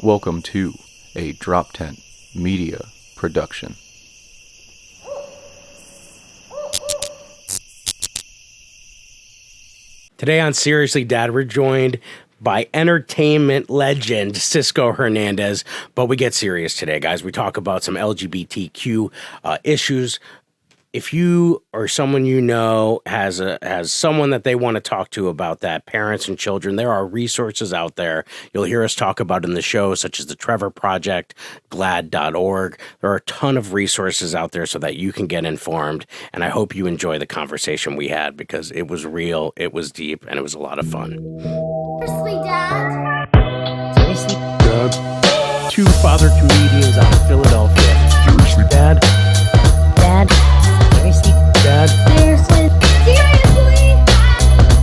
Welcome to a Drop Tent Media production. Today on Seriously Dad, we're joined by entertainment legend Cisco Hernandez. But we get serious today, guys. We talk about some LGBTQ issues. If you or someone you know has someone that they want to talk to about that, parents and children, there are resources out there. You'll hear us talk about in the show, such as the Trevor Project, glad.org. There are a ton of resources out there so that you can get informed. And I hope you enjoy the conversation we had because it was real, it was deep, and it was a lot of fun. Seriously, Dad? Seriously, Dad? Two father comedians out of Philadelphia. Seriously, Dad? Dad? Seriously? Dad? Seriously? Seriously?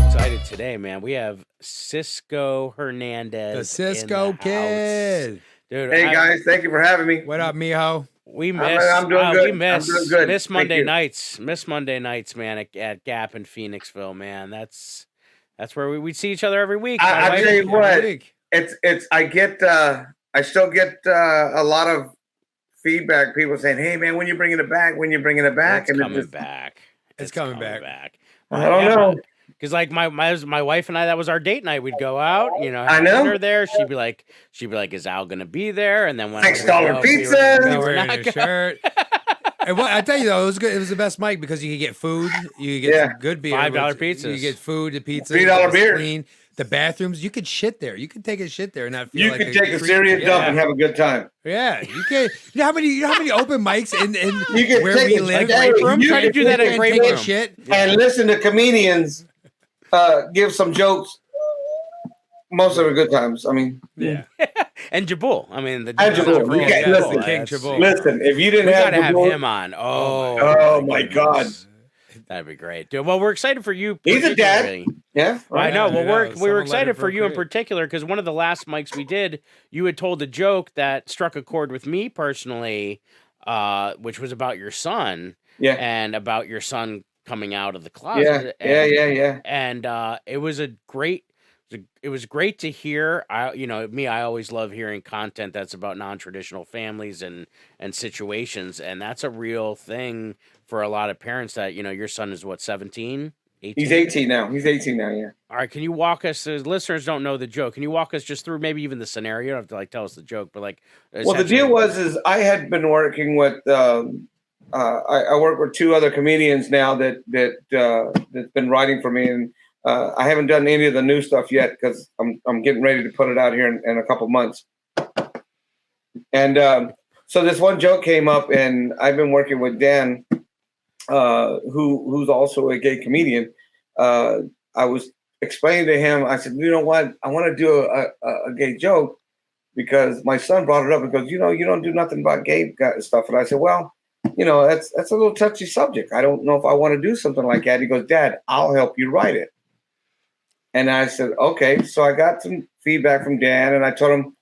Excited today, man. We have Cisco Hernandez. The Cisco Kid. Dude, Hey guys, thank you for having me. What up, mijo? We miss. I'm doing good. We miss. I'm doing good. Miss Thank Monday you. nights. Miss Monday nights, man. At Gap in Phoenixville, man. That's where we see each other every week. I tell you what, it's. I still get a lot of feedback. People saying, "Hey man, when you bringing it back? When you bringing it back?" It's coming back. It's coming back. I don't know. Because like my wife and I, that was our date night. We'd go out, you know, I have know. dinner there. She'd be like, "Is Al gonna be there?" And then when $6 pizza. You're wearing a shirt. And what I tell you though, it was good. It was the best mic because you could get food, you could get some good beer, $5 pizzas. you get food, the pizza, $3 beer. clean. The bathrooms, you could shit there. You could take a shit there and not feel You like can take a serious dump and have a good time. Yeah, you can. You know how many open mics in You can where take we a live? grape room? you Try to can do that take at a Grape Take room. a shit. and listen to comedians give some jokes. Most of the good times. I mean, Yeah. And Jabul. I mean, the And Jabul. Jabul. Yeah, Jabul. listen, King That's- Jabul. listen. If you We didn't have gotta have Jabul- him on. Oh my God. goodness. That'd be great, dude. Well, we're excited for you. He's a dad. particularly. yeah, I know. Yeah, Well, I know. we were Someone let excited it for you in procreate. particular because one of the last mics we did, you had told a joke that struck a chord with me personally, which was about your son yeah, and about your son coming out of the closet. yeah. And it was great to hear. I always love hearing content that's about non-traditional families and situations, and that's a real thing for a lot of parents. That your son is what, 17, 18? He's 18 now. Yeah. All right, can you walk us? Listeners don't know the joke. Can you walk us just through maybe even the scenario? You don't have to tell us the joke, but Well, the deal is I had been working with. I work with two other comedians now that's been writing for me, and I haven't done any of the new stuff yet because I'm getting ready to put it out here in a couple months. And so this one joke came up, and I've been working with Dan, who's also a gay comedian. I was explaining to him. I said, you know what? I want to do a gay joke because my son brought it up and goes, you don't do nothing about gay stuff. And I said, well, that's a little touchy subject. I don't know if I want to do something like that. He goes, Dad, I'll help you write it. And I said, okay. So I got some feedback from Dan, and I told him,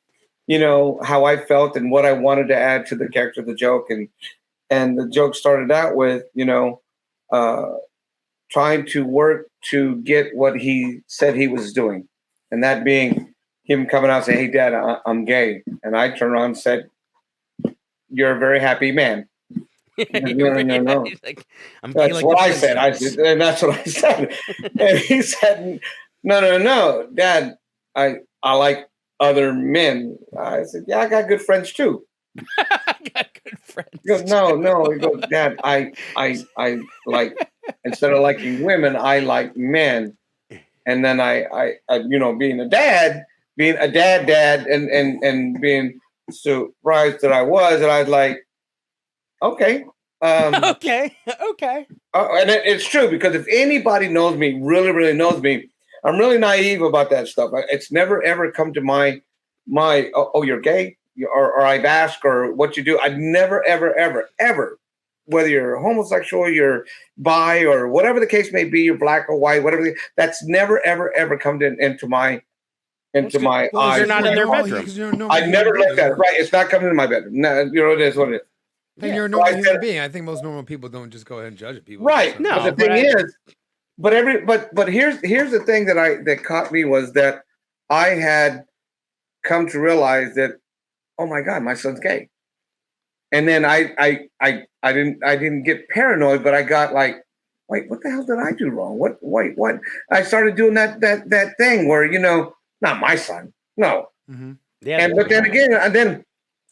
how I felt and what I wanted to add to the character of the joke. And the joke started out with, trying to work to get what he said he was doing. And that being him coming out and saying, hey, Dad, I'm gay. And I turned around and said, you're a very happy man. No. Like, That's what I said. And that's what I said. And he said, no, Dad, I like other men. I said, yeah, I got good friends too. I got good friends. He goes, no. He goes, Dad, I like, instead of liking women, I like men. And then I being a dad, and being surprised that I was, and I was like, okay. Okay. And it's true because if anybody knows me, really, really knows me, I'm really naive about that stuff. It's never ever come to my you're gay, or I've asked, or what you do. I've never ever, whether you're homosexual, you're bi, or whatever the case may be, you're black or white, whatever. That's never ever come into my eyes. They're not in their bedroom. I never looked at it. Right, it's not coming in my bedroom. No, it is what it is. Then you're a normal human being. I think most normal people don't just go ahead and judge people. Right. No, but the thing is, but here's the thing that caught me was that I had come to realize that oh my God, my son's gay. And then I didn't get paranoid, but I got like, wait, what the hell did I do wrong? What? I started doing that thing where, not my son, no. Mm-hmm. Yeah. And but then again, and then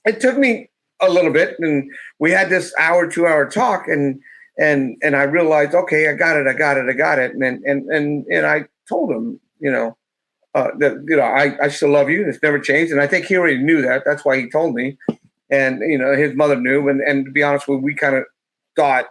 it took me a little bit, and we had this 2-hour talk, and I realized, okay, I got it, and I told him, that I still love you. It's never changed, and I think he already knew that. That's why he told me, and his mother knew, and to be honest with you, we kind of thought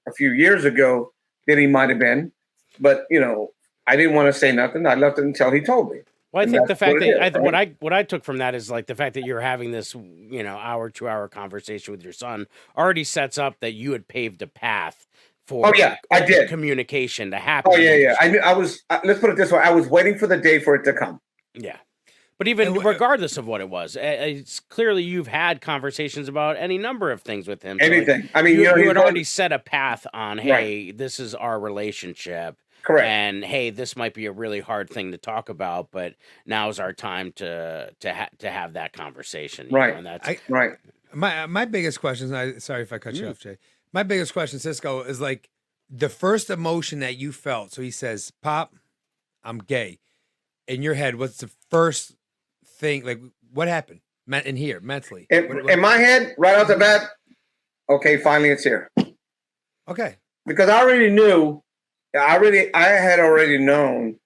a few years ago that he might have been, but I didn't want to say nothing. I left it until he told me. Well, I think the fact that what I took from that is like the fact that you're having this, 2-hour conversation with your son already sets up that you had paved a path for I did communication to happen. Oh yeah. I knew I was. Let's put it this way: I was waiting for the day for it to come. Yeah, but even regardless of what it was, it's clearly you've had conversations about any number of things with him. Anything. I mean, you had already set a path on. Hey, this is our relationship. Correct. And hey, this might be a really hard thing to talk about, but now's our time to have that conversation. Right. And that's right. My biggest question. Sorry if I cut you off, Jay. My biggest question, Cisco, is like the first emotion that you felt. So he says, "Pop, I'm gay." In your head, what's the first thing? Like, what happened in here mentally? In my head, right off the bat, okay, finally it's here. Okay. Because I already knew. I had already known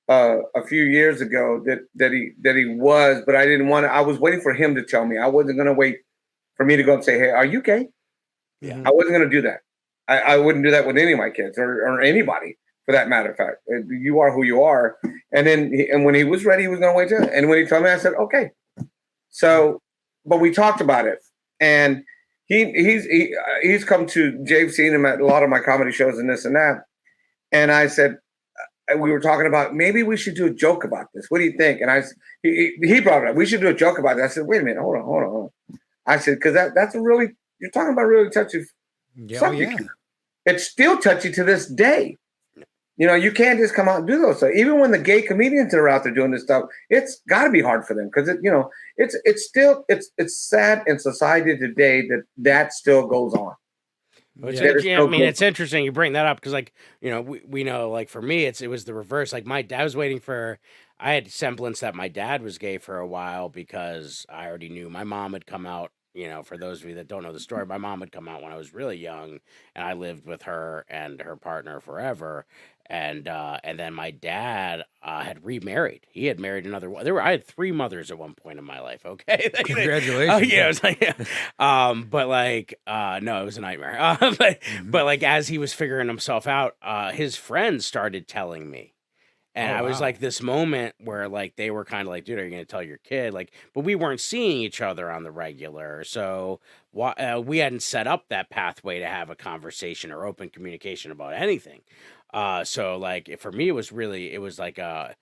a few years ago that he was, but I didn't want to. I was waiting for him to tell me. I wasn't going to wait for me to go and say, "Hey, are you gay?" Yeah. I wasn't going to do that. I wouldn't do that with any of my kids or anybody for that matter of fact. You are who you are. And then when he was ready, he was going to wait till. And when he told me, I said, "Okay." So, but we talked about it, and he's come to. James seen him at a lot of my comedy shows and this and that. And I said, we were talking about maybe we should do a joke about this. What do you think? And he brought it up. We should do a joke about it. I said, wait a minute, hold on. I said, because that's a really, you're talking about really touchy subject. It's still touchy to this day. You can't just come out and do those. So even when the gay comedians that are out there doing this stuff, it's got to be hard for them because it's sad in society today that still goes on. It's interesting you bring that up because, we know, like, for me, it was the reverse. Like, my dad was waiting for, I had semblance that my dad was gay for a while because I already knew my mom had come out. For those of you that don't know the story, my mom had come out when I was really young, and I lived with her and her partner forever. And then my dad had remarried. He had married another one. I had 3 mothers at one point in my life. Okay, congratulations. Oh yeah, it was like, no, it was a nightmare. But like as he was figuring himself out, his friends started telling me. And I was like this moment where like they were kind of like, dude, are you going to tell your kid? Like, but we weren't seeing each other on the regular. So we hadn't set up that pathway to have a conversation or open communication about anything. So like for me, it was like at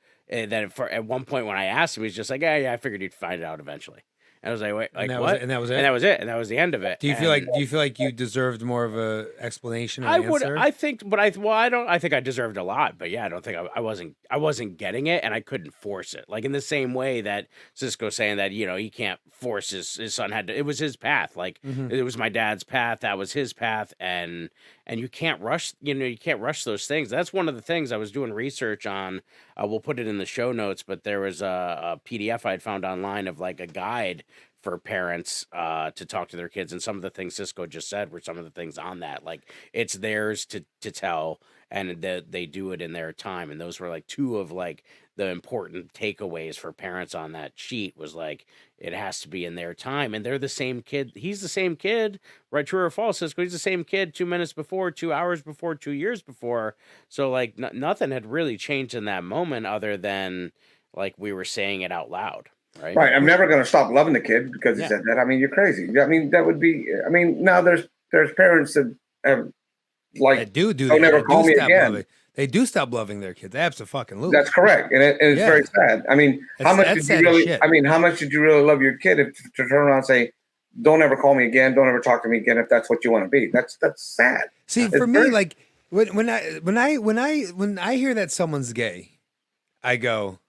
one point when I asked him, he was just like, yeah, I figured you'd find it out eventually. And I was like, wait, like what? And that was it. And that was it. And that was the end of it. Do you feel like you deserved more of a explanation? Or answer? I think I deserved a lot, but yeah, I don't think I wasn't getting it, and I couldn't force it. Like in the same way that Cisco's saying that he can't force his son it was his path. Like it was my dad's path, that was his path, and you can't rush. You can't rush those things. That's one of the things I was doing research on. We'll put it in the show notes, but there was a PDF I'd found online of like a guide for parents to talk to their kids, and some of the things Cisco just said were some of the things on that. Like it's theirs to tell, and they do it in their time. And those were like 2 of like the important takeaways for parents on that sheet was like it has to be in their time, and they're the same kid. He's the same kid, right? True or false, Cisco? He's the same kid 2 minutes before, 2 hours before, 2 years before. So like nothing had really changed in that moment other than like we were saying it out loud. Right. I'm never going to stop loving the kid because he said that. I mean, you're crazy. I mean, that would be. I mean, now there's parents that have like don't never call me again. They do stop loving their kids. Absolutely. That's correct, and it's very sad. I mean, how much did you really? I mean, how much did you really love your kid to turn around and say, "Don't ever call me again. Don't ever talk to me again if that's what you want to be." That's sad. See, for me, like when I hear that someone's gay, I go,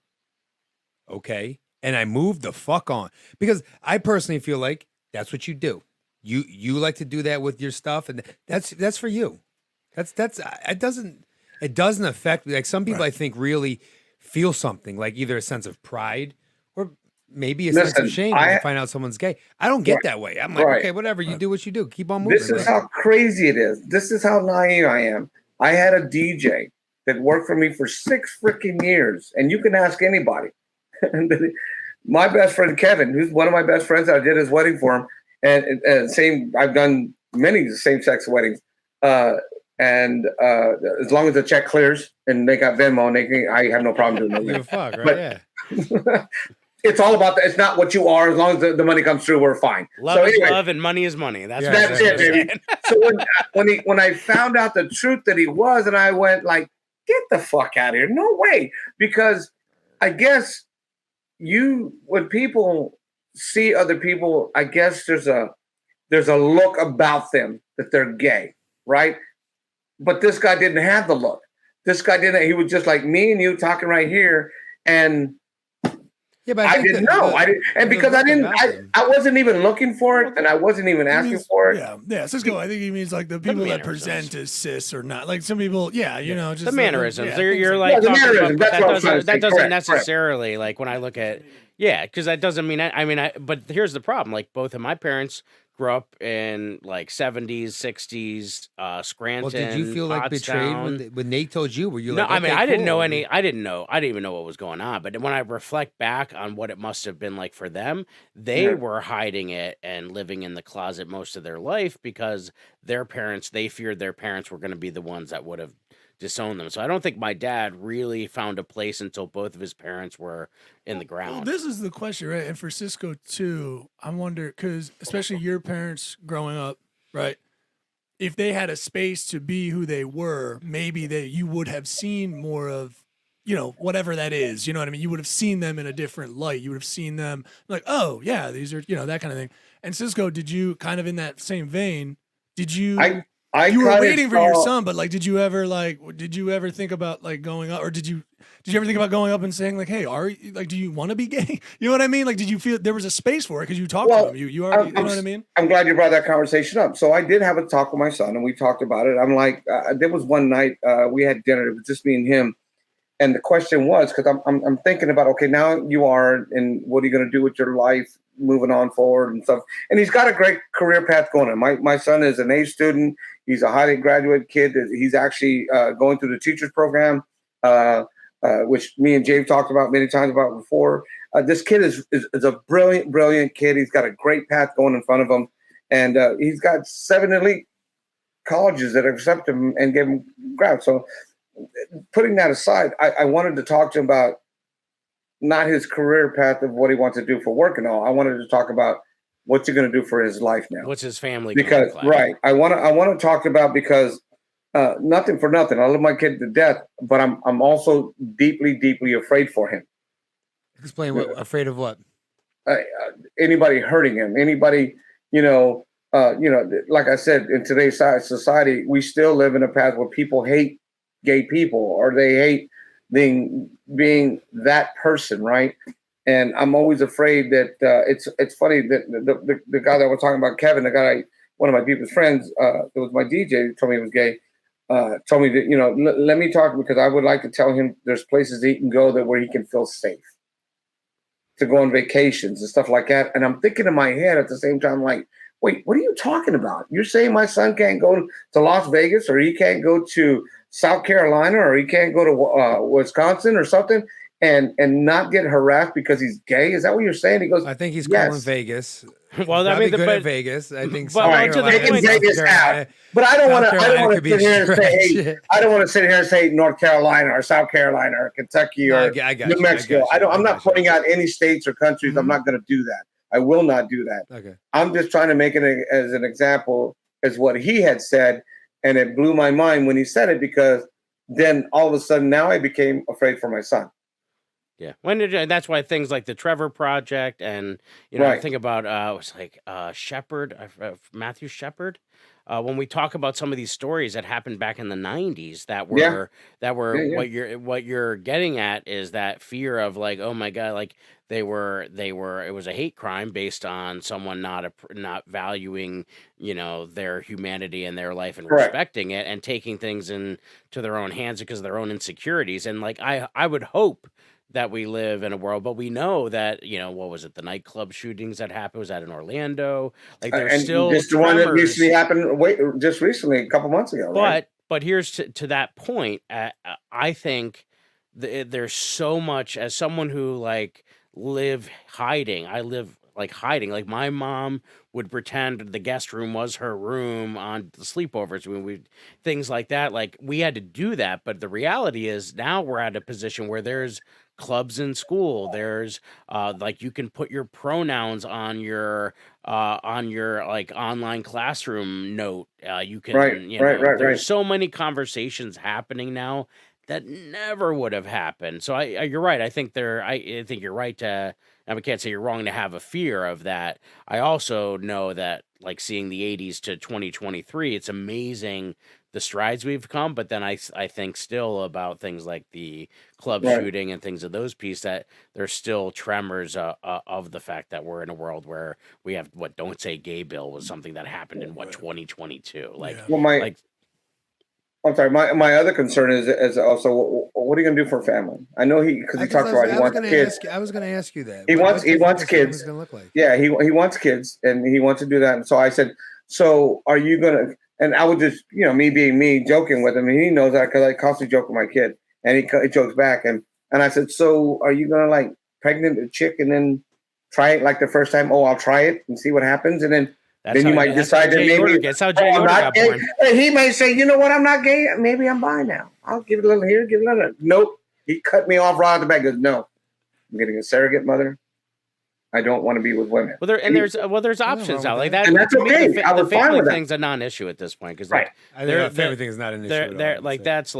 okay. and I moved the fuck on because I personally feel like that's what you do. You like to do that with your stuff, and that's for you. That's it doesn't affect me. Like some people I think really feel something like either a sense of pride or maybe a sense of Listen, shame when they find out someone's gay. I don't get that way. I'm like, Right. okay, whatever, you do what you do. Keep on moving. This is how crazy it is. This is how naive I am. I had a DJ that worked for me for 6 freaking years, and you can ask anybody. My best friend Kevin, who's one of my best friends, I did his wedding for him, and same. I've done many same-sex weddings, and as long as the check clears and they got Venmo, I have no problem doing Give a that. fuck, right? But it's all about it's not what you are. As long as the money comes through, we're fine. Love So is anyway, love and money is money. That's it, baby. So when I found out the truth that he was, and I went like, get the fuck out of here. No way. Because I guess when people see other people, I guess there's a look about them that they're gay, right? But this guy didn't have the look. This guy didn't. He was just like me and you talking right here, and Yeah, but I didn't know. I didn't, and because I didn't, I wasn't even looking for it, and I wasn't even asking for it. Yeah, Cisco. I think he means like the people that present as cis or not. Like some people, just the mannerisms. Like, You're like the talking mannerisms. about, That's what I'm trying to say. that doesn't Correct, necessarily like when I look at because that doesn't mean but here's the problem. Like both of my parents grew up in like 70s, 60s, Scranton. Well, did you feel like betrayed Pottstown. when Nate told you? Were you No, like, I mean, okay, I didn't cool. know any. I didn't even know what was going on. But when I reflect back on what it must have been like for them, they were hiding it and living in the closet most of their life because they feared their parents were going to be the ones that would have disowned them. So I don't think my dad really found a place until both of his parents were in the ground. Well, this is the question, right? And for Cisco too, I wonder because especially your parents growing up, right? If they had a space to be who they were, maybe you would have seen more of, whatever that is. You know what I mean? You would have seen them in a different light. You would have seen them like, oh yeah, these are, that kind of thing. And Cisco, did you kind of in that same vein? Did you? You were waiting for your son, but like, did you ever think about like going up, or did you ever think about going up and saying like, hey, do you want to be gay? You know what I mean? Like, did you feel there was a space for it because you talked to him? You already, you know what I mean? I'm glad you brought that conversation up. So I did have a talk with my son, and we talked about it. I'm like, there was one night we had dinner. It was just me and him, and the question was because I'm thinking about okay, now you are, and what are you going to do with your life? Moving on forward and stuff. And he's got a great career path going on. My son is an A student. He's a highly graduate kid. He's actually going through the teacher's program, which me and Jave talked about many times about before. This kid is a brilliant kid. He's got a great path going in front of him. And he's got 7 elite colleges that accept him and give him grad. So putting that aside, I wanted to talk to him about not his career path of what he wants to do for work and all. I wanted to talk about what's he going to do for his life now. What's his family? Because right, I want to talk about because nothing for nothing. I love my kid to death, but I'm also deeply afraid for him. Explain what. Afraid of what? Anybody hurting him? Anybody? Like I said, in today's society, we still live in a path where people hate gay people or they hate being that person, right? And I'm always afraid that it's funny that the guy that we're talking about, Kevin, the guy, one of my deepest friends, that was my DJ, told me he was gay. Told me that let me talk because I would like to tell him there's places he can go where he can feel safe to go on vacations and stuff like that. And I'm thinking in my head at the same time, like, wait, what are you talking about? You're saying my son can't go to Las Vegas or he can't go to South Carolina or he can't go to Wisconsin or something and not get harassed because he's gay? Is that what you're saying? He goes, I think he's yes. calling Vegas. Well, I mean, good at Vegas. I think. But right to the point, Vegas out. But I don't want to sit here and say, hey, I don't want to sit here and say North Carolina or South Carolina or Kentucky or New Mexico. I'm not putting out any states or countries. Mm-hmm. I'm not going to do that. I will not do that. Okay. I'm just trying to make it as an example as what he had said. And it blew my mind when he said it because then all of a sudden now I became afraid for my son. Yeah, that's why things like the Trevor Project and I think about it was like Shepard, Matthew Shepard, when we talk about some of these stories that happened back in the 90s that were Yeah. what you're getting at is that fear of like, oh my God, like they were it was a hate crime based on someone not valuing, their humanity and their life and Correct. respecting it and taking things into their own hands because of their own insecurities. And like I would hope that we live in a world, but we know that, what was it, the nightclub shootings that happened, was that in Orlando? Like there's And still just the one that tremors. recently happened just recently, a couple months ago, right? But here's to that point. I think there's so much, as someone who like live hiding. I live like hiding. Like my mom would pretend the guest room was her room on the sleepovers when we things like that. Like we had to do that. But the reality is now we're at a position where there's clubs in school. There's like you can put your pronouns on your like online classroom note. You can Right, right. there's so many conversations happening now that never would have happened. So you're right. I think you're right to. I can't say you're wrong to have a fear of that. I also know that like seeing the 80s to 2023, it's amazing the strides we've come. But then I think still about things like the club Right. shooting and things of those pieces that there's still tremors of the fact that we're in a world where we have what Don't Say Gay bill was something that happened in 2022. Like, Well, like I'm sorry. My other concern is also what are you going to do for a family? I know because he talks about he wants kids. I was going to ask you that. He What wants do you think this kids. family's gonna look like? Yeah, he wants kids and he wants to do that. And so I said, so are you going to? And I would just, me being me, joking with him, and he knows that because I constantly joke with my kid, and he jokes back, and I said, so are you going to like pregnant a chick and then try it like the first time? Oh, I'll try it and see what happens, and then you might decide that maybe that's how Jay Yoder got born. And he may say, you know what, I'm not gay. Maybe I'm bi now. I'll give it a little here, give it a little. Nope. He cut me off right at the back. Goes, no, I'm getting a surrogate mother. I don't want to be with women. Well, there's options now like that, and that's okay. I was fine with that. Thing's a non-issue at this point because right. I think family thing is not an issue. At all, like that's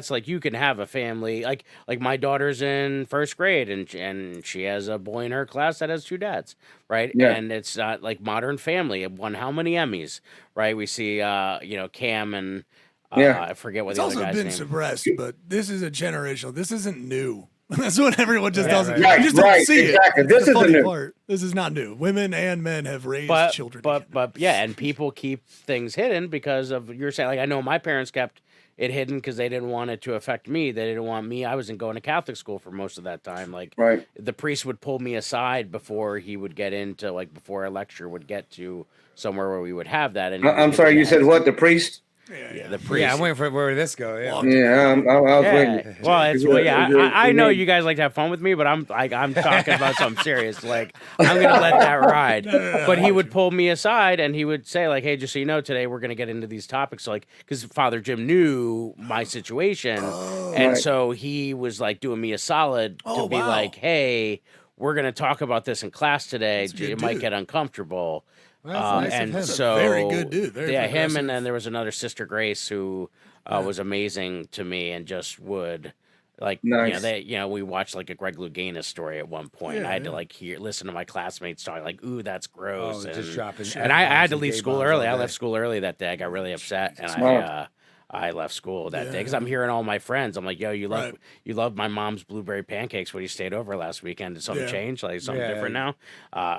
like you can have a family like my daughter's in first grade and she has a boy in her class that has two dads, right? Yeah. And it's not like Modern Family. It won how many Emmys, right? We see Cam and I forget what It's the other also guy's been name. suppressed, but this is a generational. This isn't new. That's what everyone just Yeah, doesn't. right. You just don't Right, see exactly. it. This That's the isn't funny new. part. This is not new. Women and men have raised children. But yeah, and people keep things hidden because of you're saying like I know my parents kept it hidden because they didn't want it to affect me. They didn't want me. I wasn't going to Catholic school for most of that time. Like Right. the priest would pull me aside before he would get into like before a lecture would get to somewhere where we would have that. And I'm sorry, you said what? The priest? Yeah, the priest. Yeah, I'm waiting for where this go. Yeah. Yeah, I was waiting. Well, I know you guys like to have fun with me, but I'm talking about something serious. Like I'm gonna let that ride. But he would pull me aside and he would say like, "Hey, just so you know, today we're gonna get into these topics." So, like, because Father Jim knew my situation, and Right. so he was like doing me a solid to be like, "Hey, we're gonna talk about this in class today. That's a good It might dude. get uncomfortable." Well, that's nice of and him. That's a so very good dude, very him, progressive. and then there was another Sister Grace who was amazing to me and just would like Nice. we watched like a Greg Louganis story at one point. Yeah, I had to yeah. like listen to my classmates talk like, "Ooh, that's gross," Oh, and, just dropping and I had to F-bombs leave and school gay-bombs early. all I day. left school early that day. I got really upset, and Smart. I left school that day because Yeah. I'm hearing all my friends. I'm like, "Yo, you love Right. you love my mom's blueberry pancakes when you stayed over last weekend. Did something Yeah. change? Like something Yeah. different now?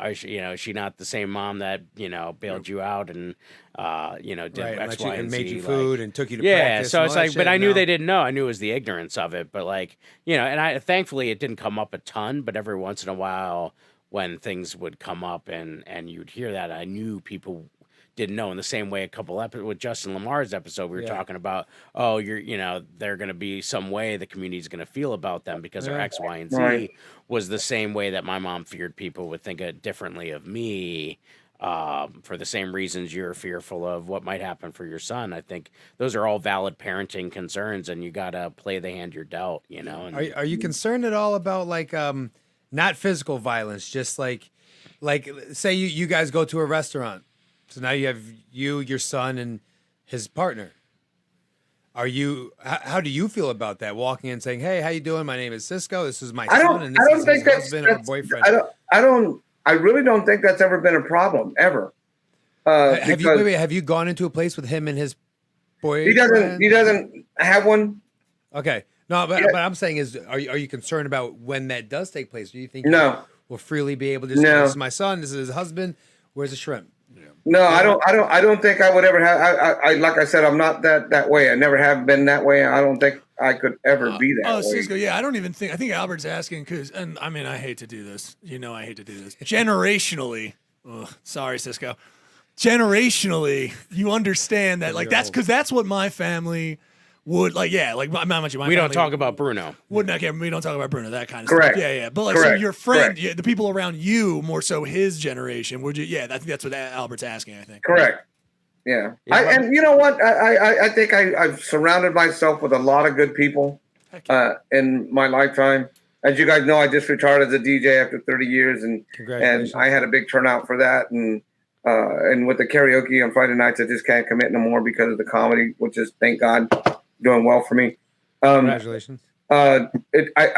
Is she not the same mom that bailed you out and did Right, X, Y, and made you Z, food like, and took you to yeah, practice. so and it's all that like, but shit, I knew no. they didn't know. I knew it was the ignorance of it. But like, and I thankfully it didn't come up a ton. But every once in a while, when things would come up and you'd hear that, I knew people didn't know. In the same way, a couple with Justin Lamar's episode, we were Yeah. talking about, oh, they're going to be some way the community's going to feel about them because of Yeah. X, Y, and Z. Right. Was the same way that my mom feared people would think differently of me. For the same reasons you're fearful of what might happen for your son. I think those are all valid parenting concerns, and you gotta play the hand you're dealt. And Are you concerned at all about like not physical violence, just like say you guys go to a restaurant, so now you have your son and his partner. How do you feel about that? Walking in saying, "Hey, how you doing? My name is Cisco. This is my son, and this I don't is think his husband or boyfriend." I really don't think that's ever been a problem ever. Have you because have you gone into a place with him and his boy? he doesn't have one. Okay. No, but Yeah. what I'm saying is, are you concerned about when that does take place? Do you think No. you will freely be able to just No. this is my son, this is his husband, where's the shrimp? No, I don't think I would ever have. I like I said, I'm not that way. I never have been that way. I don't think I could ever be that way. Cisco, yeah, I don't even think. I think Albert's asking because, and I mean, I hate to do this. I hate to do this. Generationally, sorry, Cisco. Generationally, you understand that, like, that's because that's what my family would like. Yeah, like my We don't talk about Bruno. Wouldn't care. We don't talk about Bruno. That kind of Correct. stuff. Yeah, yeah. But like, so Correct. your friend, Correct. yeah, the people around you, more so his generation. Would you? Yeah, I think that's what Albert's asking. I think. Correct. Yeah. And you know what? I think I've surrounded myself with a lot of good people in my lifetime. As you guys know, I just retired as a DJ after 30 years, and Congratulations. I had a big turnout for that. And with the karaoke on Friday nights, I just can't commit no more because of the comedy, which is, thank God, doing well for me. Congratulations. I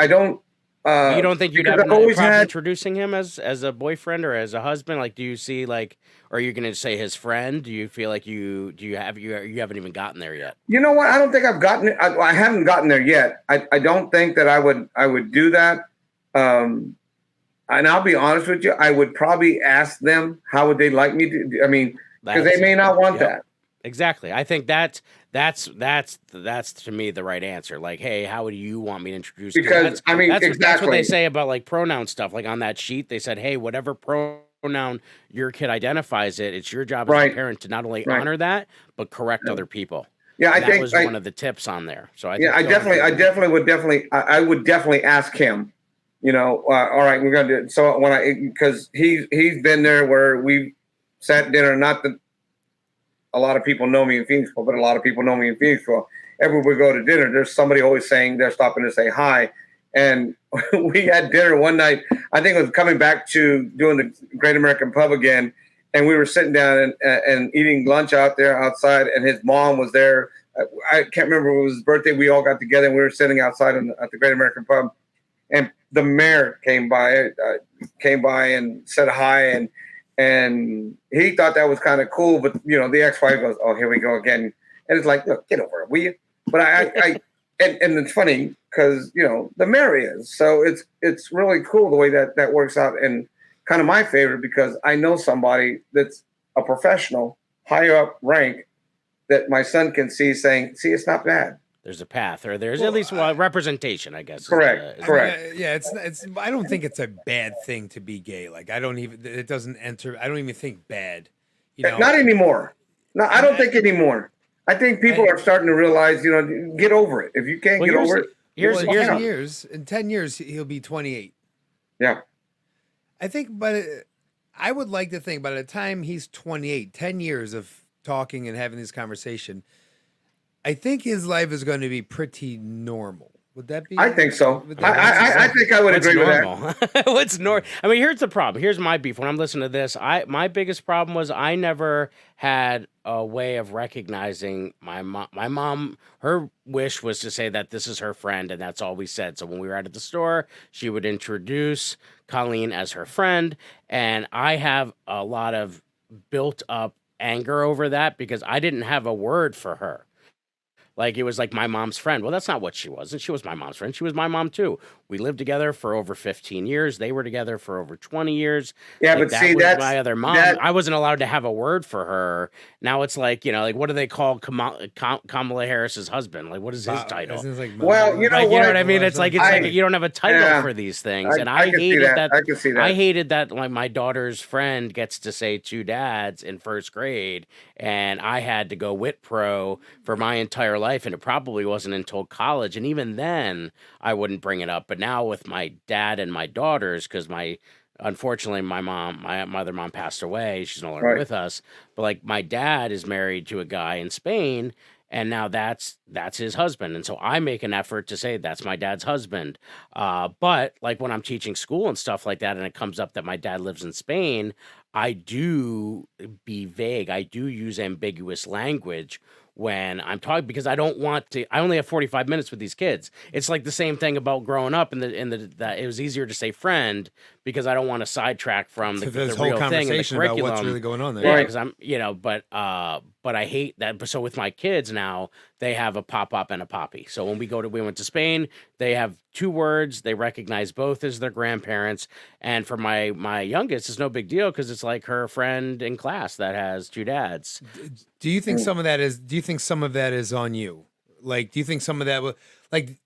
don't. You don't think you'd because have I've no always problem had- introducing him as a boyfriend or as a husband? Like, do you see like, or are you going to say his friend? Do you feel like you haven't even gotten there yet? You know what? I don't think I've gotten. I haven't gotten there yet. I don't think that I would do that. And I'll be honest with you. I would probably ask them how would they like me to. I mean, because they may not want that. Exactly. I think that's to me the right answer. Like, hey, how would you want me to introduce you? Because I mean, that's what exactly. they say about like pronoun stuff. Like on that sheet, they said, hey, whatever pronoun your kid identifies it's your job as a Right. parent to not only Right. honor that, but correct other people. Yeah, I that think was one of the tips on there. So I would definitely ask him. You know, all right, we're gonna do it. So because he's been there where we sat dinner. Not that a lot of people know me in Phoenixville, but a lot of people know me in Phoenixville. Everywhere we go to dinner, there's somebody always saying they're stopping to say hi. And we had dinner one night. I think it was coming back to doing the Great American Pub again, and we were sitting down and eating lunch out there outside. And his mom was there. I can't remember if it was his birthday. We all got together and we were sitting outside at the Great American Pub, and the mayor came by and said hi, and he thought that was kind of cool. But you know, the ex-wife goes, "Oh, here we go again," and it's like, "Look, get over it, will you?" But and it's funny because you know the mayor is, so it's really cool the way that works out, and kind of my favorite because I know somebody that's a professional, higher up rank, that my son can see saying, "See, it's not bad." There's a path, or there's at least representation, I guess. Correct. Correct. Yeah, it's. I don't think it's a bad thing to be gay. Like I don't even. It doesn't enter. I don't even think bad. You know, Not anymore. No, I don't think anymore. I think people are starting to realize, you know, get over it. If you can't get over it, Here's in 10 years, he'll be 28. yeah. I think, but I would like to think by the time he's 28, 10 years of talking and having this conversation, I think his life is going to be pretty normal. Would that be? I think so. would that- I think I would agree with that. What's normal? I mean, here's the problem. Here's my beef. When I'm listening to this, my biggest problem was I never had a way of recognizing my mom. My mom, her wish was to say that this is her friend, and that's all we said. So when we were out at the store, she would introduce Colleen as her friend, and I have a lot of built up anger over that because I didn't have a word for her. Like, it was like my mom's friend. Well, that's not what she was. And she was my mom's friend. She was my mom, too. We lived together for over 15 years. They were together for over 20 years. Yeah, Like, but that see, was that's my other mom. I wasn't allowed to have a word for her. Now it's like, you know, like, what do they call Kamala Harris's husband? Like, what is his title? Well, you know Like, you know what? what I mean? It's like you don't have a title Yeah. for these things. And I I can see hated that. I can see that. I hated that like my daughter's friend gets to say two dads in first grade, and I had to go WIT pro for my entire life, and it probably wasn't until college, and even then I wouldn't bring it up. But now with my dad and my daughters, because unfortunately my other mom passed away, she's no longer Right. with us. But like my dad is married to a guy in Spain, and now that's his husband, and so I make an effort to say that's my dad's husband. But like when I'm teaching school and stuff like that, and it comes up that my dad lives in Spain, I do be vague. I do use ambiguous language when I'm talking, because I don't want to. I only have 45 minutes with these kids. It's like the same thing about growing up, that it was easier to say friend because I don't want to sidetrack from the this real whole thing and the conversation about curriculum. what's really going on there. Yeah, Right. because I'm, but I hate that. But so with my kids now, they have a pop and a poppy. So when we went to Spain, they have 2 words. They recognize both as their grandparents. And for my youngest, it's no big deal because it's like her friend in class that has 2 dads. Do you think some of that is on you? Like, do you think some of that like,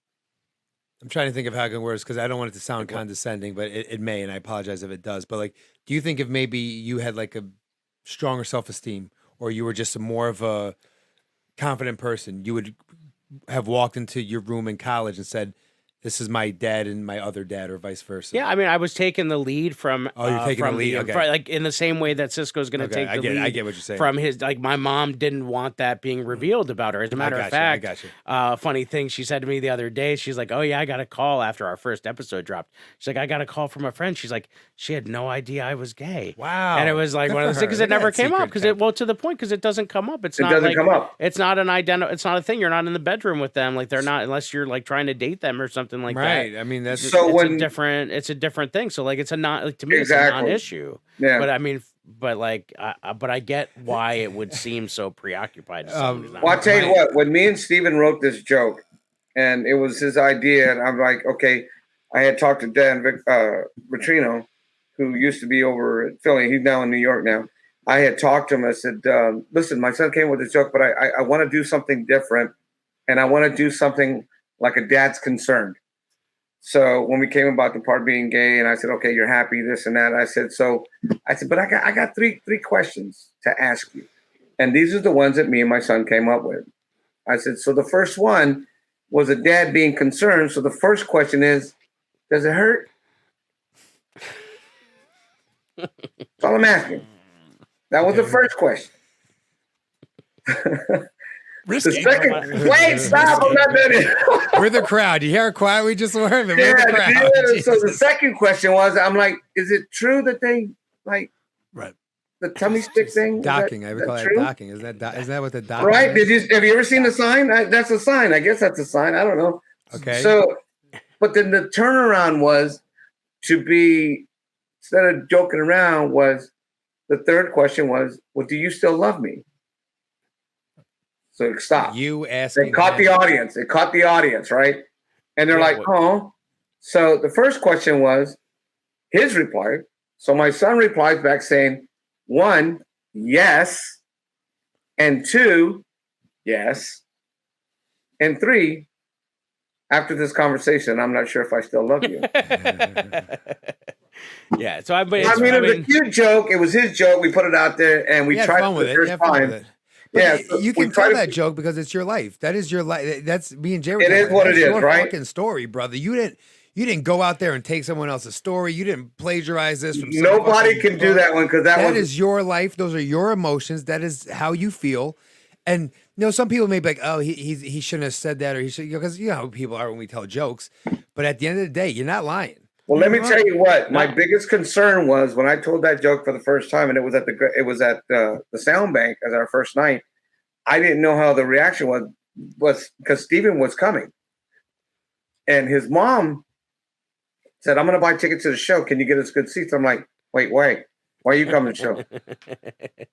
I'm trying to think of how it can work because I don't want it to sound condescending, but it may, and I apologize if it does. But like, do you think if maybe you had like a stronger self-esteem, or you were just more of a confident person, you would have walked into your room in college and said, "This is my dad and my other dad," or vice versa? Yeah, I mean, I was taking the lead from. Oh, you're taking the lead? Okay. Like in the same way that Cisco's going to Okay, take the lead. I get what you're saying. From his, like, my mom didn't want that being revealed about her. As a matter of fact, funny thing she said to me the other day, she's like, "Oh yeah, I got a call after our first episode dropped." She's like, "I got a call from a friend." She's like, "She had no idea I was gay." Wow. And it was like Good one of for those things because her. it never Look at that came up secret because to the point because it doesn't come up. It's It not doesn't like come up. it's not an it's not a thing. You're not in the bedroom with them. Like they're not unless you're like trying to date them or something like that. Right. I mean, that's So It's when a different thing. So like it's a not like to me it's a Exactly. non-issue. Yeah. But I mean, but like, but I get why it would seem so preoccupied. To someone who's not Well, I'll tell you Right. what, when me and Steven wrote this joke, and it was his idea, and I'm like, okay, I had talked to Dan Vitrino, who used to be over at Philly. He's now in New York now. I had talked to him. I said, listen, my son came with this joke, but I want to do something different, and I want to do something like a dad's concerned. So when we came about the part being gay, and I said, okay, you're happy, this and that. I said, but I got three questions to ask you. And these are the ones that me and my son came up with. I said, so the first one was a dad being concerned. So the first question is, does it hurt? That's all I'm asking. That was the first question. The Risky. second, wait, stop, I'm not done yet. we're the crowd. You hear how quiet we just were? We're the Yeah, crowd. so the Jesus. second question was, I'm like, is it true that they like Right. the tummy stick thing? Is Docking. that- I is would call that that true? docking. Isn't that what the docking Right? is? Have you ever seen the sign? That's a sign. I guess that's a sign. I don't know. Okay. So, but then the turnaround was to be, instead of joking around, was the third question was, well, do you still love me? So stop. You asking. It caught the him. audience. It caught the audience, right? And they're Yeah, like, oh. So the first question was his reply. So my son replies back saying, 1, yes. And 2, yes. And 3, after this conversation, I'm not sure if I still love you. Yeah. So but I it's, mean, it was a cute joke. It was his joke. We put it out there, and we You had tried fun for with the it. You first had fun with time. it. But Yeah, you so you we can try tell to- that joke because it's your life. That is your life. That's me and Jerry. It is what That's it is, your right? Fucking story, brother. You didn't go out there and take someone else's story. You didn't plagiarize this from some Nobody fucking can do book. that one because that That was is your life. Those are your emotions. That is how you feel. And some people may be like, "Oh, he shouldn't have said that," or he should, because you know how people are when we tell jokes. But at the end of the day, you're not lying. Well, let me You're tell right. you what. My biggest concern was when I told that joke for the first time, and it was at the Sound Bank as our first night. I didn't know how the reaction was because Steven was coming, and his mom said, "I'm going to buy tickets to the show. Can you get us good seats?" I'm like, "Wait, why are you coming to the show?"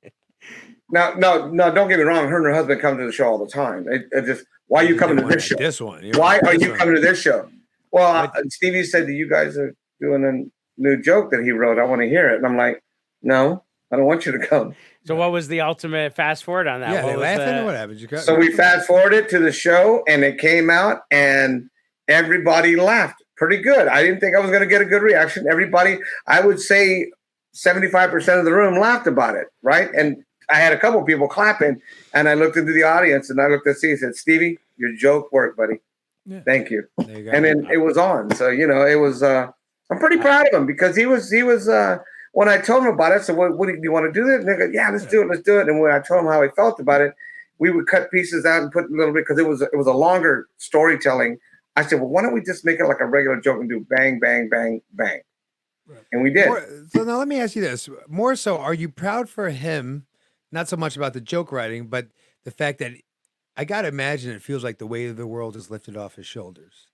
No, don't get me wrong. Her and her husband come to the show all the time. It just, why are you coming to this show? This one. Why are you coming to this show? Well, Stevie said that you guys are doing a new joke that he wrote. I want to hear it. And I'm like, no, I don't want you to come. So what was the ultimate fast forward on that? Yeah, What they was laughing the- or what happened? So we fast forwarded to the show and it came out and everybody laughed pretty good. I didn't think I was going to get a good reaction. Everybody, I would say 75% of the room laughed about it, right? And I had a couple people clapping and I looked into the audience and I looked at Steve and said, Stevie, your joke worked, buddy. Yeah. Thank you. There you go. And then it was on. So, it was, I'm pretty proud of him because he was, when I told him about it, so what do you want to do this? And they go, yeah, let's do it. And when I told him how he felt about it, we would cut pieces out and put a little bit, because it was a longer storytelling. I said, well, why don't we just make it like a regular joke and do bang, bang, bang, bang. Right. And we did. So now let me ask you this. More so, are you proud for him, not so much about the joke writing, but the fact that I gotta imagine it feels like the weight of the world is lifted off his shoulders.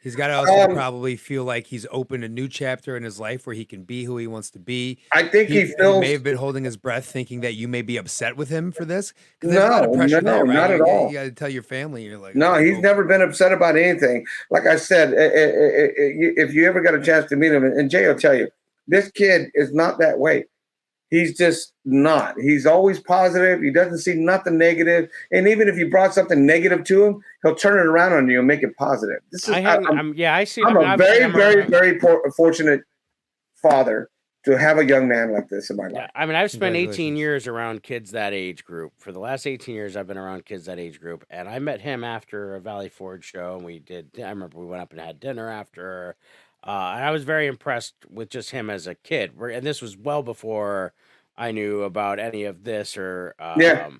He's got to also probably feel like he's opened a new chapter in his life where he can be who he wants to be. I think he He feels may have been holding his breath, thinking that you may be upset with him for this. Because there's a lot of no, pressure there, right? not at all. You got to tell your family. You're like, No, okay, he's well, never been upset about anything. Like I said, if you ever got a chance to meet him, and Jay will tell you, this kid is not that way. He's just not. He's always positive. He doesn't see nothing negative. And even if you brought something negative to him, he'll turn it around on you and make it positive. This is I see. I'm a very fortunate father to have a young man like this in my life. Yeah, I mean, I've spent 18 Congratulations. years around kids that age group. For the last 18 years, I've been around kids that age group, and I met him after a Valley Forge show, and I remember we went up and had dinner after, and I was very impressed with just him as a kid. And this was well before I knew about any of this, Yeah.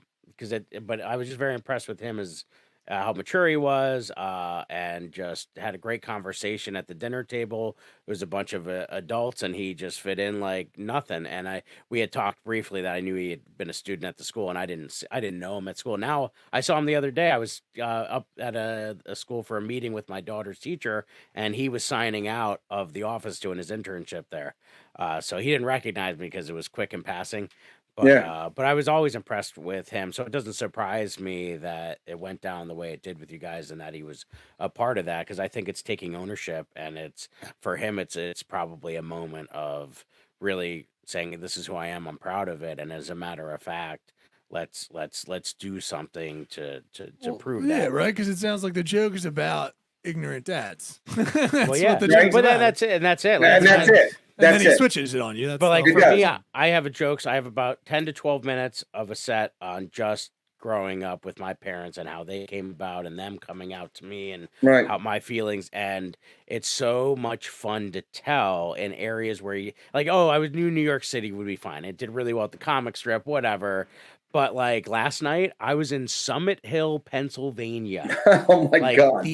but I was just very impressed with him as how mature he was, and just had a great conversation at the dinner table. It was a bunch of adults, and he just fit in like nothing. And we had talked briefly that I knew he had been a student at the school, and I didn't know him at school. Now I saw him the other day. I was up at a school for a meeting with my daughter's teacher, and he was signing out of the office doing his internship there. So he didn't recognize me because it was quick in passing. But I was always impressed with him, so it doesn't surprise me that it went down the way it did with you guys, and that he was a part of that. Because I think it's taking ownership, and it's for him. It's probably a moment of really saying, "This is who I am. I'm proud of it." And as a matter of fact, let's do something to prove Yeah, that. right. Because it sounds like the joke is about ignorant dads. That's Well, yeah, what the Right. joke's but about. that's it, and that's it. And that's it. And then That's he it. switches it on you. That's But like the- for does. me, I have jokes. I have about 10 to 12 minutes of a set on just growing up with my parents and how they came about, and them coming out to me, and Right. how my feelings. And it's so much fun to tell in areas where you like, oh, I knew New York City would be fine. It did really well at the comic strip, whatever. But like last night, I was in Summit Hill, Pennsylvania. Oh my Like God.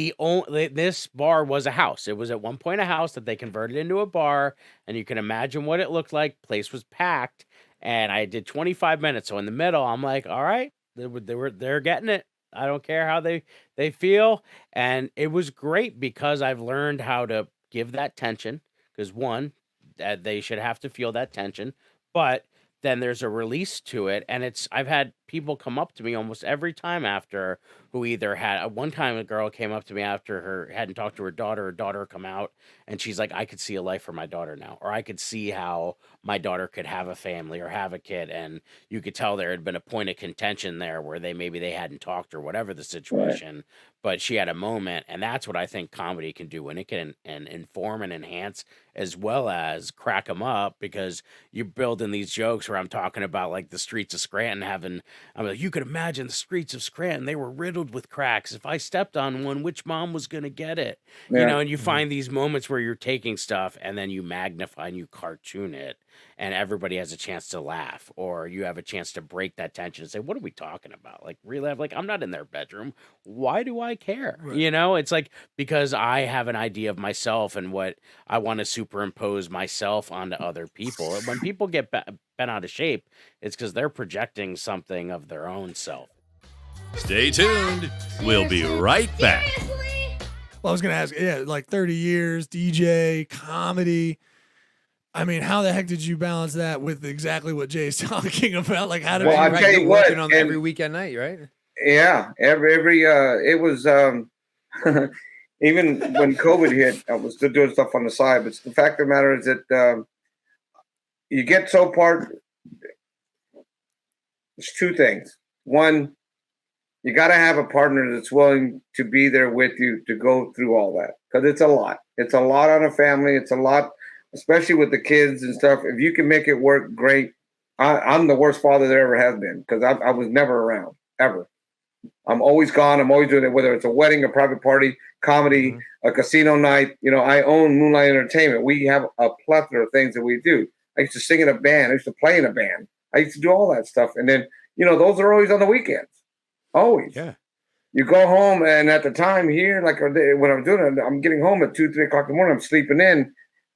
this bar was a house. It was at one point a house that they converted into a bar, and you can imagine what it looked like. Place was packed, and I did 25 minutes. So in the middle, I'm like, all right, they're getting it. I don't care how they feel, and it was great because I've learned how to give that tension. Because one, that they should have to feel that tension, but then there's a release to it, and I've had people come up to me almost every time after, who either had one time a girl came up to me after hadn't talked to her daughter come out, and she's like, I could see a life for my daughter now, or I could see how my daughter could have a family or have a kid. And you could tell there had been a point of contention there where maybe they hadn't talked, or whatever the situation, but she had a moment. And that's what I think comedy can do, when it can and inform and enhance as well as crack them up, because you build in these jokes where I'm talking about like the streets of Scranton I'm like, you could imagine the streets of Scranton, they were riddled with cracks. If I stepped on one, which mom was going to get it? Yeah. And you find these moments where you're taking stuff and then you magnify and you cartoon it, and everybody has a chance to laugh, or you have a chance to break that tension and say, what are we talking about? Like, really? Like, I'm not in their bedroom. Why do I care? Right. It's like, because I have an idea of myself and what I want to superimpose myself onto other people. And when people get bent out of shape, it's because they're projecting something of their own self. Stay tuned. We'll be right back. Well, I was going to ask, yeah, like 30 years, DJ, comedy. I mean, how the heck did you balance that with exactly what Jay's talking about? Like, how did Well, you... I'll tell you what, working on and- every weekend night, right? Yeah. Every it was even when COVID hit, I was still doing stuff on the side. But the fact of the matter is that you get so part. There's two things. One, you got to have a partner that's willing to be there with you to go through all that, because it's a lot. It's a lot on a family. It's a lot, especially with the kids and stuff. If you can make it work, great. I'm the worst father there ever has been, because I was never around, ever. I'm always gone. I'm always doing it, whether it's a wedding, a private party, comedy, a casino night. I own Moonlight Entertainment. We have a plethora of things that we do. I used to sing in a band. I used to play in a band. I used to do all that stuff. And then, those are always on the weekends. Always. Yeah. You go home, and at the time here, like when I'm doing it, I'm getting home at 2, 3 o'clock in the morning. I'm sleeping in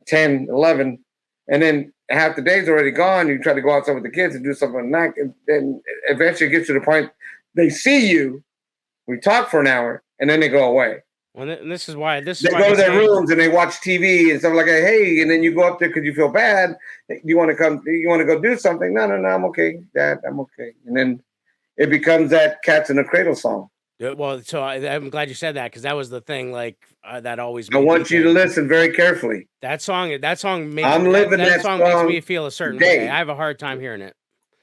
10, 11. And then half the day's already gone. You try to go outside with the kids and do something at night. And then eventually it gets to the point they see you We talk for an hour, and then they go away. Well, and this is why They go to their rooms and they watch TV and stuff like that. Hey, and then you go up there because you feel bad. You want to come? You want to go do something? No, I'm okay, Dad. I'm okay. And then it becomes that "Cats in the Cradle" song. Well, so I'm glad you said that because that was the thing. Like that always. I want you to listen very carefully. That song. Made, I'm living that song makes me feel a certain way. I have a hard time hearing it.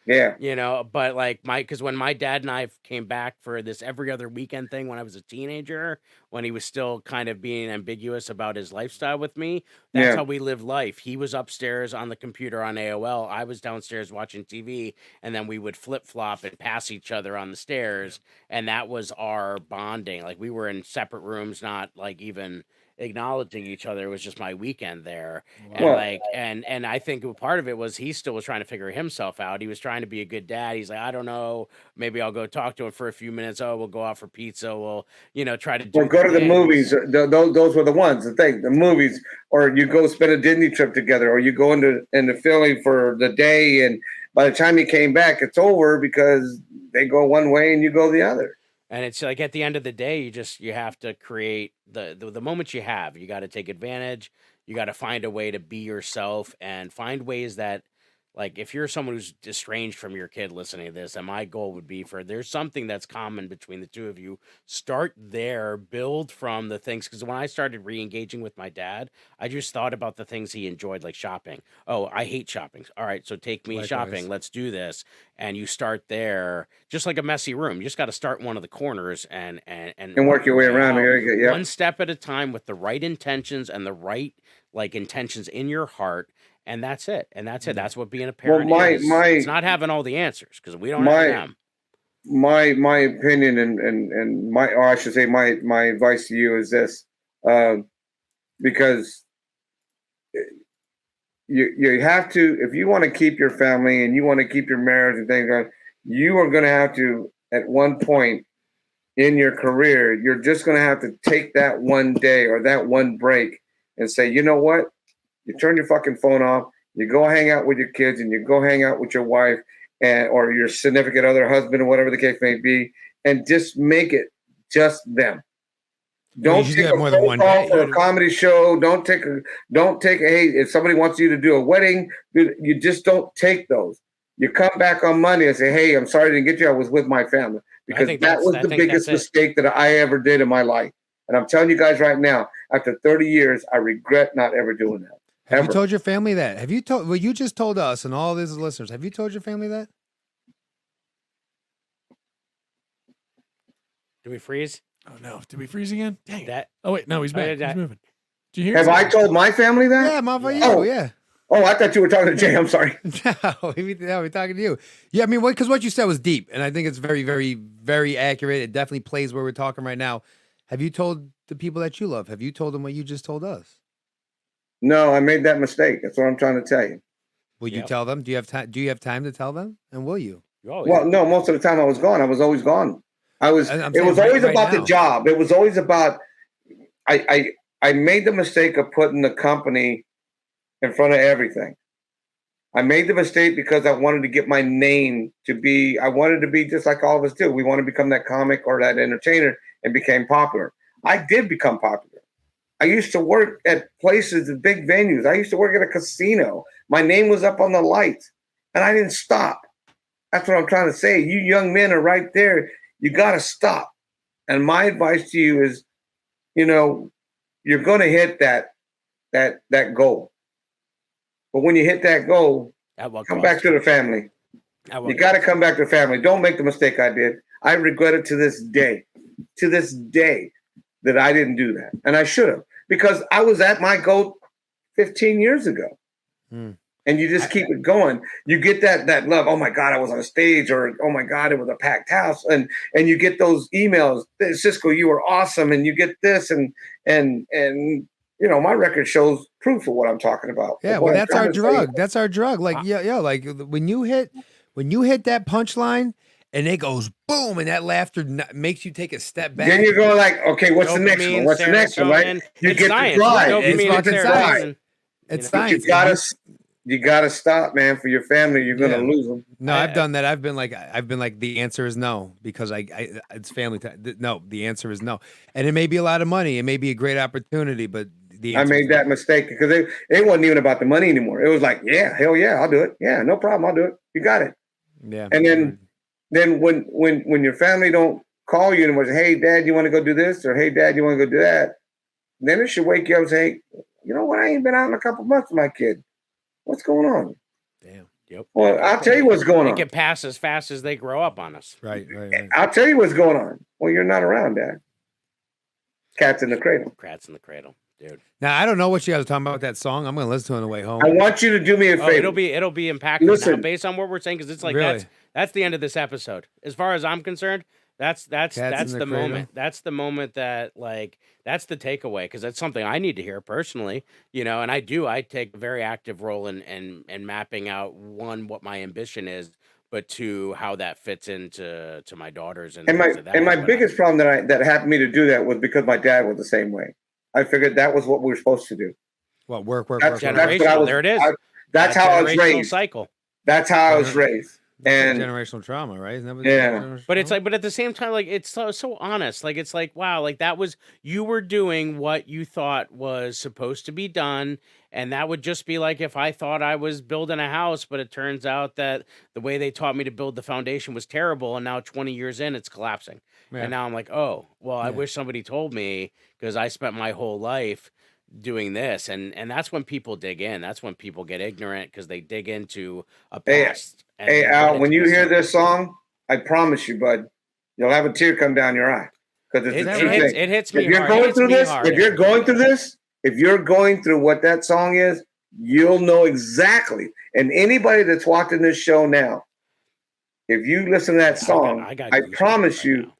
Yeah. You know, but like because when my dad and I came back for this every other weekend thing when I was a teenager, when he was still kind of being ambiguous about his lifestyle with me, that's how we lived life. He was upstairs on the computer on AOL. I was downstairs watching TV, and then we would flip flop and pass each other on the stairs. And that was our bonding. Like we were in separate rooms, not like even acknowledging each other. It was just my weekend there. Wow. And I think part of it was he still was trying to figure himself out. He was trying to be a good dad. He's like, I don't know, maybe I'll go talk to him for a few minutes. Oh, we'll go out for pizza. We'll, try to Or go to the movies. Those were the ones, the movies, or you go spend a Disney trip together, or you go into Philly for the day, and by the time you came back, it's over because they go one way and you go the other. And it's like at the end of the day, you have to create the moments you have. You got to take advantage. You got to find a way to be yourself and find ways that, like, if you're someone who's estranged from your kid listening to this, and my goal would be there's something that's common between the two of you, start there, build from the things. Because when I started re-engaging with my dad, I just thought about the things he enjoyed, like shopping. Oh, I hate shopping. All right, so take me shopping. Let's do this. And you start there, just like a messy room. You just got to start in one of the corners and work your way around. One step at a time with the right intentions and the right intentions in your heart. And that's it. That's what being a parent is. It's not having all the answers because we don't have them. My opinion and I should say my advice to you is this, because you have to, if you want to keep your family and you want to keep your marriage and things going, you are going to have to, at one point in your career, you're just going to have to take that one day or that one break and say, you know what? You turn your fucking phone off, you go hang out with your kids, and you go hang out with your wife or your significant other, husband, or whatever the case may be, and just make it just them. Don't take a phone call for a comedy show. Don't take a, hey, if somebody wants you to do a wedding, you just don't take those. You come back on Monday and say, hey, I'm sorry I didn't get you. I was with my family. Because that was the biggest mistake that I ever did in my life. And I'm telling you guys right now, after 30 years, I regret not ever doing that. Have you told your family that? Have you told? Well, you just told us and all these listeners. Have you told your family that? Do we freeze? Oh no! Did we freeze again? Dang that! Oh wait, no, he's back. He's moving. Did you hear? Have I told my family that? Yeah, motherfucker. Yeah. Oh, I thought you were talking to Jay. I'm sorry. No, we're talking to you. Yeah, I mean, because what you said was deep, and I think it's very, very, very accurate. It definitely plays where we're talking right now. Have you told the people that you love? Have you told them what you just told us? No, I made that mistake. That's what I'm trying to tell you. Will you tell them? Do you have time? Do you have time to tell them? And will you? Well, no. Most of the time, I was gone. I was always gone. It was always about the job. It was always about. I made the mistake of putting the company in front of everything. I made the mistake because I wanted to get my name to be. I wanted to be just like all of us do. We want to become that comic or that entertainer and became popular. I did become popular. I used to work at places, at big venues. I used to work at a casino. My name was up on the lights, and I didn't stop. That's what I'm trying to say. You young men are right there. You got to stop. And my advice to you is, you're going to hit that goal. But when you hit that goal, come back to the family. You got to come back to the family. Don't make the mistake I did. I regret it to this day that I didn't do that. And I should have, because I was at my goal 15 years ago. And you just keep it going. You get that love. Oh my God, I was on a stage, or oh my God, it was a packed house. And you get those emails, Cisco, you were awesome. And you get this and my record shows proof of what I'm talking about. Yeah, well, that's our drug. That's our drug. Like, like when you hit that punchline and it goes boom, and that laughter makes you take a step back. Then you go like, okay, what's the next one? What's the next one? Right? You get the drive. It's fucking science. It's science. you got to stop, man, for your family. You're going to lose them. No, I've done that. I've been like, the answer is no, because I it's family time. No, the answer is no. And it may be a lot of money. It may be a great opportunity, but the I answer made is that no. mistake because it wasn't even about the money anymore. It was like, yeah, hell yeah, I'll do it. Yeah, no problem, I'll do it. You got it. Yeah. And then when your family don't call you and say, hey, Dad, you want to go do this? Or hey, Dad, you want to go do that? Then it should wake you up and say, you know what? I ain't been out in a couple months with my kid. What's going on? Damn. Yep. Well, I'll tell you what's going They on. get past as fast as they grow up on us. Right. I'll tell you what's going on. Well, you're not around, Dad. Cats in the cradle. Cats in the cradle, dude. Now I don't know what you guys are talking about with that song. I'm gonna listen to it on the way home. I want you to do me a Oh, favor. it'll be impactful Listen. now based on what we're saying, because it's like Really? that's the end of this episode. As far as I'm concerned, that's in the the cradle? moment. That's the moment that, like, that's the takeaway, because that's something I need to hear personally, you know. And I take a very active role in mapping out, one, what my ambition is, but two, how that fits into my daughters and And my things of that. and my But biggest problem that happened me to do that was because my dad was the same way. I figured that was what we were supposed to do. Well, work. That's generational. what I was. There it is. That's how I was generational raised. cycle. That's how I was raised. And generational trauma, right? Isn't that what Yeah. generational But it's trauma? like, but at the same time, like, it's so honest. Like, it's like, wow, like, that was, you were doing what you thought was supposed to be done. And that would just be like if I thought I was building a house, but it turns out that the way they taught me to build the foundation was terrible. And now 20 years in, it's collapsing. Yeah. And now I'm like, oh, well, I Yeah. wish somebody told me, because I spent my whole life doing this. And that's when people dig in. That's when people get ignorant, because they dig into a Hey, past. and hey, they get Al, into when you this hear cycle. this song, I promise you, bud, you'll have a tear come down your eye because it's It, the it true hits, thing. it hits me If you're hard. It going hits through me this, hard. if you're going through this, if you're going through what that song is, you'll know exactly. And anybody that's watching this show now, if you listen to that song, I got I goosebumps promise right you, now.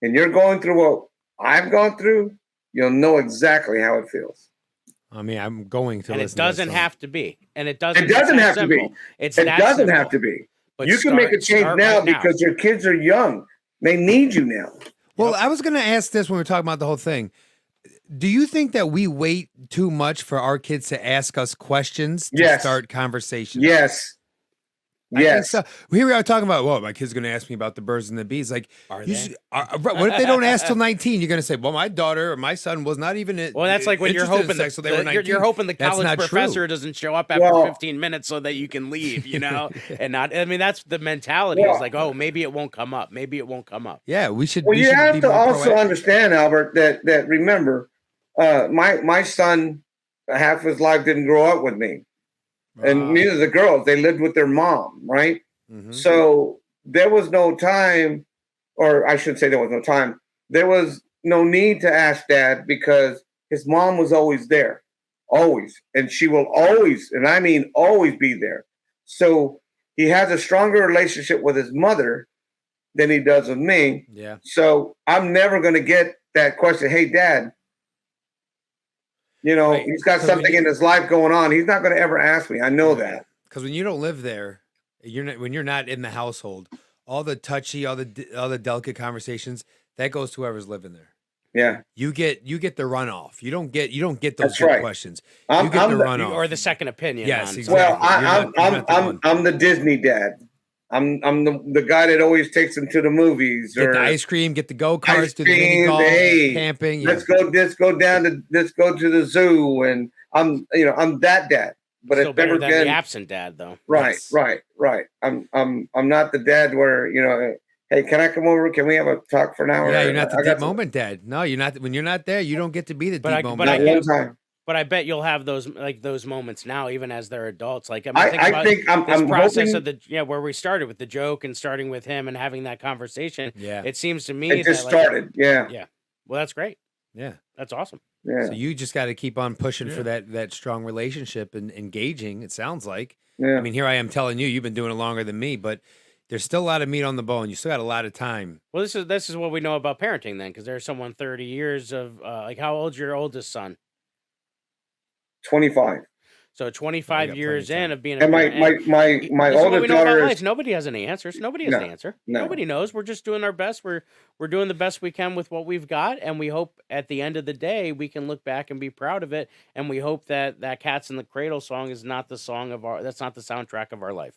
and you're going through what I've gone through, you'll know exactly how it feels. I mean, I'm going to And it listen to that doesn't song. have to be. And it doesn't. It doesn't it's that have to be. simple. It's It that doesn't simple. have to be. But You can make a change start now right because your kids are young. They need you now. Well, I was going to ask this when we were talking about the whole thing. Do you think that we wait too much for our kids to ask us questions to Yes. start conversations? Yes. I think Yes. so. Here we are talking about, well, my kid's going to ask me about the birds and the bees. Like, Are you they? should- what if they don't ask till 19? You're going to say, well, my daughter or my son was not even. Well, that's like when you're interested in hoping sex till they were 19. you're hoping the That's college not professor true. doesn't show up after Well- 15 minutes so that you can leave, you know, and not. I mean, that's the mentality. Well- Is like, oh, maybe it won't come up. Maybe it won't come up. Yeah, we should. Well, we you should have be to more also proactive. understand, Albert, that remember, my son, half his life didn't grow up with me, and neither the girls. They lived with their mom, right? Mhm. So there was no time, or I should say, there was no time. There was no need to ask Dad because his mom was always there, always, and she will always, and I mean always, be there. So he has a stronger relationship with his mother than he does with me. Yeah. So I'm never going to get that question. Hey, Dad, you know, Right. he's got So something when you- in his life going on. He's not going to ever ask me. I know that. Because when you don't live there, when you're not in the household, all the touchy, all the delicate conversations, that goes to whoever's living there. Yeah. You get the runoff. You don't get those That's good right. questions. I'm- You get I'm the the- runoff. Or the second opinion. Yes, on exactly. Well, something. I'm the Disney dad. I'm the guy that always takes them to the movies Get or the ice cream, get the go ice karts, do the mini cream, golf, hey, camping. let's go to the zoo, and I'm that dad. But Still it's better never than been the absent dad, though. right, Yes. right. I'm not the dad where hey, can I come over? Can we have a talk for an hour? Yeah, you're not the I got deep moment dad. No, you're not. When you're not there, you don't get to be the But deep I- moment. but Not I dad. one time. But I bet you'll have those moments now, even as they're adults. Like, I mean, I think I'm this process hoping of where we started with the joke and starting with him and having that conversation. Yeah. It seems to me it just that, like, started. Yeah, Yeah. Well, that's great. Yeah. That's awesome. yeah, So you just got to keep on pushing for that strong relationship and engaging. It sounds like. yeah. I mean, here I am telling you, you've been doing it longer than me, but there's still a lot of meat on the bone. You still got a lot of time. Well, this is what we know about parenting then, because there's someone 30 years of like, how old's your oldest son? 25. So 25 got years plenty of in time. of being a And my parent, my this my is what oldest we know about daughter life. is Nobody has any answers. Nobody has an answer. no. Nobody knows. We're just doing our best. We're doing the best we can with what we've got, and we hope at the end of the day we can look back and be proud of it. And we hope that that "Cats in the Cradle" song is not the song of our. That's not the soundtrack of our life.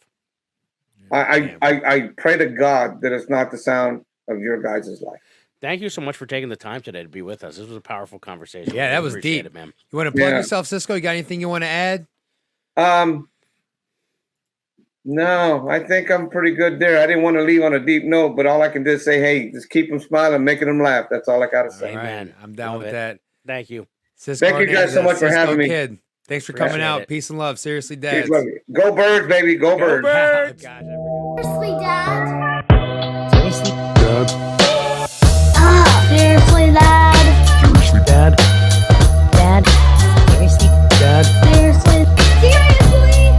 I pray to God that it's not the sound of your guys' life. Thank you so much for taking the time today to be with us. This was a powerful conversation. Yeah, I that really was appreciate deep. it, man. You want to plug Yeah. yourself, Cisco? You got anything you want to add? No, I think I'm pretty good there. I didn't want to leave on a deep note, but all I can do is say, hey, just keep them smiling, making them laugh. That's all I got to say. All right, Amen. I'm down Love with it. that. Thank you. Cisco Thank you guys so Hernandez, much for Cisco having me. Kid. Thanks for Appreciate coming out. it. Peace and love. Seriously, Peace, Dads. love you. Go Birds, baby. Go Birds. Birds! Gosh, I forgot. Seriously, Dad? Seriously? Seriously, Dad? Seriously, Dad. Dad? Seriously? Dad. Seriously? Seriously?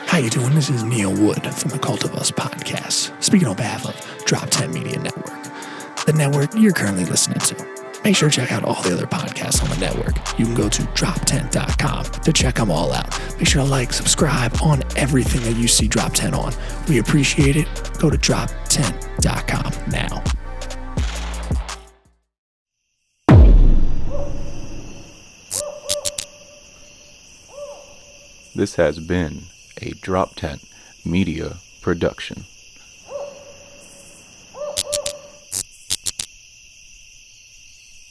How you doing? This is Neil Wood from the Cult of Us podcast, speaking on behalf of Drop 10 Media Network, the network you're currently listening to. Make sure to check out all the other podcasts on the network. You can go to drop10.com to check them all out. Make sure to like, subscribe on everything that you see Drop 10 on. We appreciate it. Go to drop10.com now. This has been a Drop Tent Media production.